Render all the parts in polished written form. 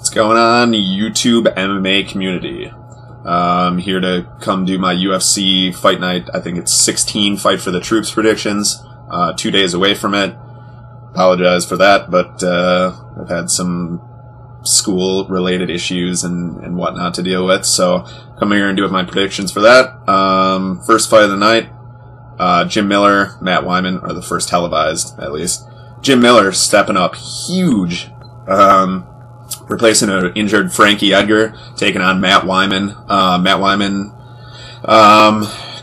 What's going on, YouTube MMA community? I'm here to come do my UFC fight night. I think it's 16 Fight for the Troops predictions. 2 days away from it. Apologize for that, but I've had some school-related issues and whatnot to deal with. So come here and do my predictions for that. First fight of the night, Jim Miller, Matt Wiman are the first televised, at least. Jim Miller stepping up huge. Replacing an injured Frankie Edgar, taking on Matt Wiman. Matt Wiman,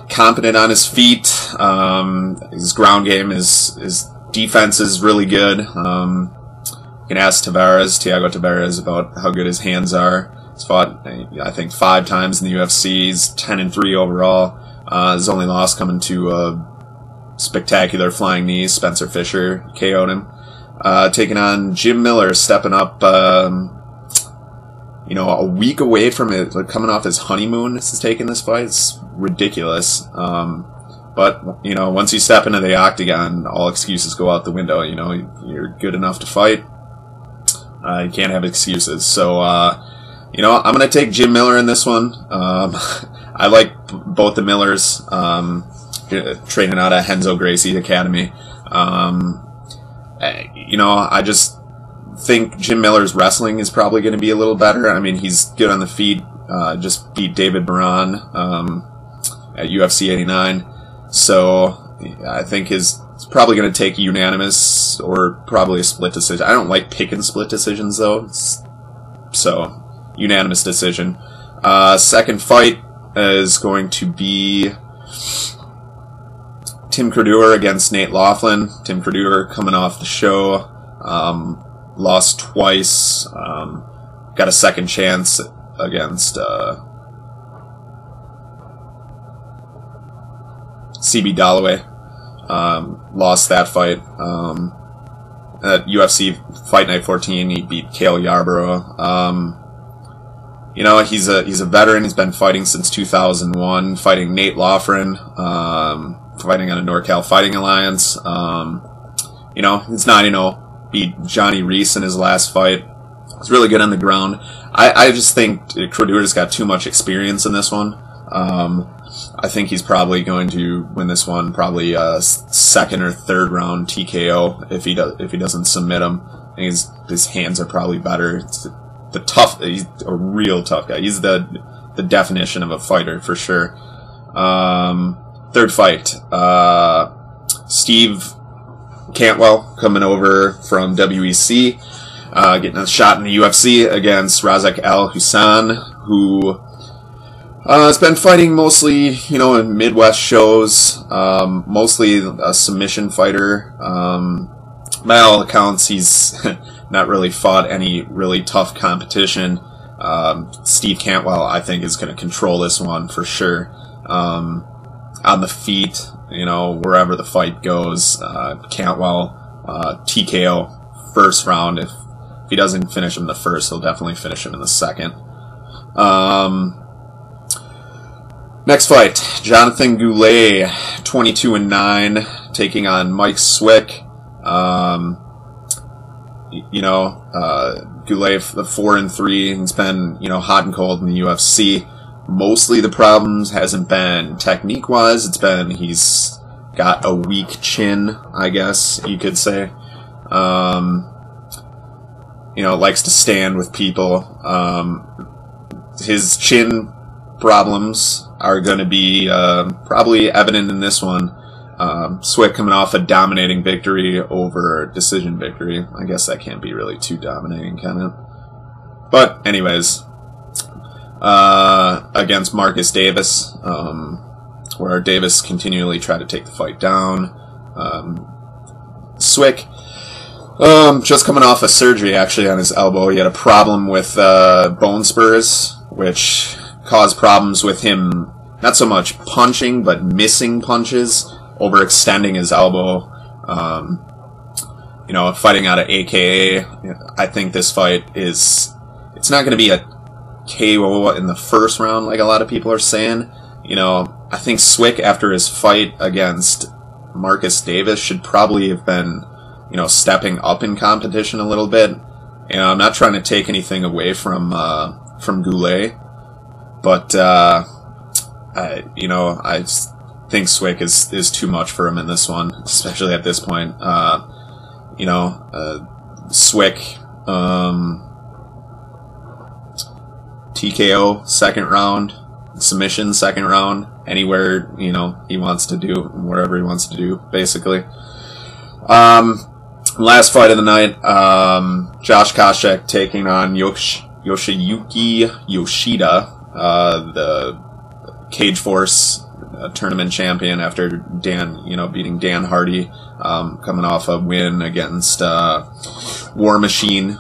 competent on his feet. His ground game, his defense is really good. You can ask Thiago Tavares, about how good his hands are. He's fought, I think, 5 times in the UFC. He's 10-3 overall. His only loss coming to a spectacular flying knee. Spencer Fisher KO'd him. Taking on Jim Miller, stepping up, a week away from it, like coming off his honeymoon, this is taking this fight. It's ridiculous. But, once you step into the octagon, all excuses go out the window. You're good enough to fight. You can't have excuses. So, I'm going to take Jim Miller in this one. I like both the Millers, training out of Renzo Gracie Academy. I just think Jim Miller's wrestling is probably going to be a little better. I mean, he's good on the feet. Just beat David Baran at UFC 89. So I think it's probably going to take unanimous or probably a split decision. I don't like picking split decisions, though. So unanimous decision. Second fight is going to be Tim Credur against Nate Laughlin. Tim Credur coming off the show, lost twice, got a second chance against CB Dalloway. Lost that fight. At UFC Fight Night 14, he beat Cale Yarborough. He's a veteran. He's been fighting since 2001, fighting Nate Laughlin. Fighting on a NorCal Fighting Alliance. He's 9-0. Beat Johnny Reese in his last fight. He's really good on the ground. I just think Credur's got too much experience in this one. I think he's probably going to win this one, probably a second or third round TKO if he doesn't submit him. I think his hands are probably better. He's a real tough guy. He's the definition of a fighter for sure. Third fight, Steve Cantwell coming over from WEC, getting a shot in the UFC against Razak Al Hussein, who has been fighting mostly, in Midwest shows, mostly a submission fighter. By all accounts, he's not really fought any really tough competition. Steve Cantwell, I think, is going to control this one for sure. On the feet, wherever the fight goes, Cantwell, TKO first round. If he doesn't finish him the first, he'll definitely finish him in the second. Next fight, Jonathan Goulet, 22-9, taking on Mike Swick. Goulet, the 4-3, and he's been, hot and cold in the UFC. Mostly the problems hasn't been technique-wise. It's been he's got a weak chin, I guess you could say. Likes to stand with people. His chin problems are going to be probably evident in this one. Swick coming off a dominating victory over decision victory. I guess that can't be really too dominating, can it? But anyways, against Marcus Davis, where Davis continually tried to take the fight down. Swick, just coming off a surgery actually on his elbow. He had a problem with bone spurs, which caused problems with him, not so much punching, but missing punches, overextending his elbow. Fighting out of AKA, I think this fight it's not going to be a KO in the first round like a lot of people are saying. I think Swick, after his fight against Marcus Davis, should probably have been, stepping up in competition a little bit. You know, I'm not trying to take anything away from Goulet, but you know, I think Swick is too much for him in this one, especially at this point. You know, Swick, TKO second round, submission second round, anywhere, you know, he wants to do, wherever he wants to do, basically. Last fight of the night, Josh Koscheck taking on Yoshiyuki Yoshida, the Cage Force tournament champion after beating Dan Hardy, coming off a win against War Machine,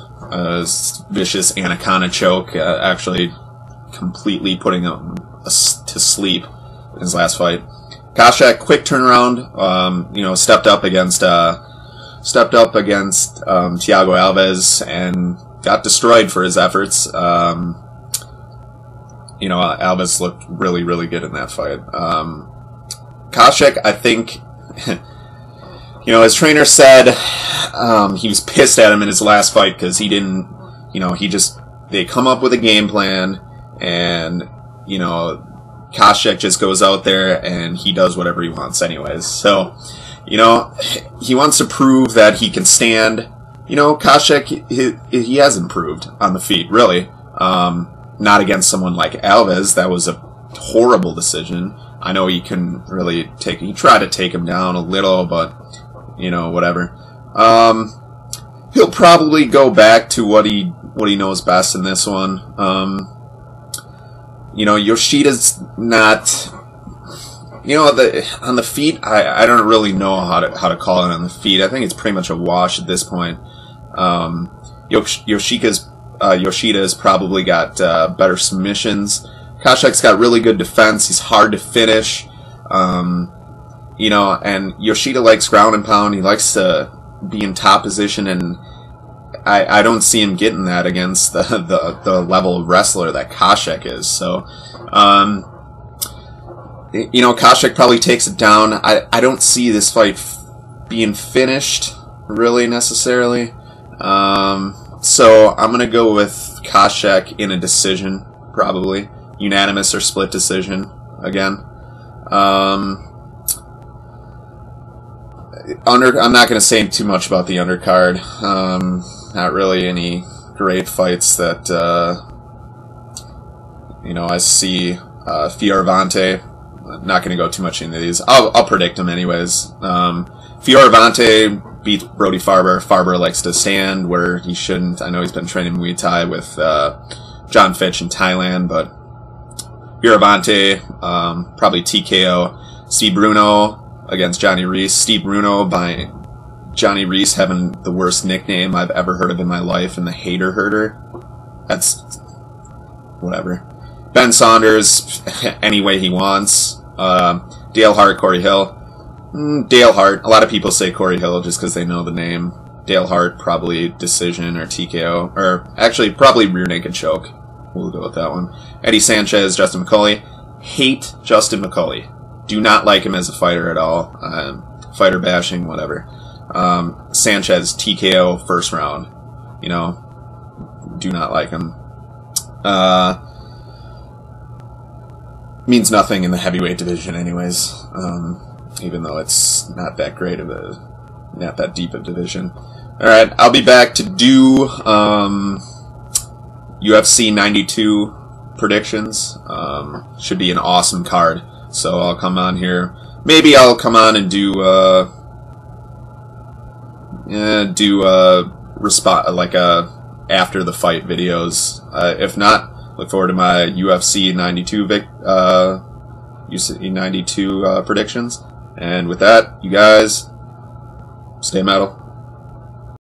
vicious anaconda choke, actually completely putting him to sleep in his last fight. Koscheck, quick turnaround, you know, stepped up against Thiago Alves and got destroyed for his efforts. You know, Alves looked really, really good in that fight. Koscheck, I think, you know, his trainer said he was pissed at him in his last fight because he didn't, you know, they come up with a game plan and, you know, Koscheck just goes out there and he does whatever he wants anyways. So, you know, he wants to prove that he can stand. You know, Koscheck, he has improved on the feet, really. Not against someone like Alves. That was a horrible decision. I know he couldn't really he tried to take him down a little, but, you know, whatever. He'll probably go back to what he knows best in this one. You know, Yoshida's not, you know, on the feet, I don't really know how to call it on the feet. I think it's pretty much a wash at this point. Yoshida's probably got better submissions. Koscheck's got really good defense. He's hard to finish. You know, and Yoshida likes ground and pound. He likes to be in top position, and I don't see him getting that against the level of wrestler that Koscheck is. So, you know, Koscheck probably takes it down. I don't see this fight being finished, really, necessarily. So I'm going to go with Koscheck in a decision, probably. Unanimous or split decision, again. I'm not going to say too much about the undercard. Not really any great fights that, you know, I see. Fioravante, not going to go too much into these. I'll predict them anyways. Fioravante beat Brody Farber. Farber likes to stand where he shouldn't. I know he's been training Muay Thai with John Fitch in Thailand, but Fioravante, probably TKO. Steve Bruno against Johnny Reese. Steve Bruno by Johnny Reese having the worst nickname I've ever heard of in my life, and the Hater Herder. That's whatever. Ben Saunders, any way he wants. Dale Hart, Corey Hill. Dale Hart. A lot of people say Corey Hill just because they know the name. Dale Hart, probably decision or TKO. Or actually, probably rear naked choke. We'll go with that one. Eddie Sanchez, Justin McCauley. Hate Justin McCauley. Do not like him as a fighter at all. Fighter bashing, whatever. Sanchez, TKO, first round. You know, do not like him. Means nothing in the heavyweight division anyways. Even though it's not that great of not that deep a division. Alright, I'll be back to do UFC 92 predictions. Should be an awesome card. So I'll come on here. Maybe I'll come on and do after the fight videos. If not, look forward to my UFC 92 predictions. And with that, you guys, stay metal.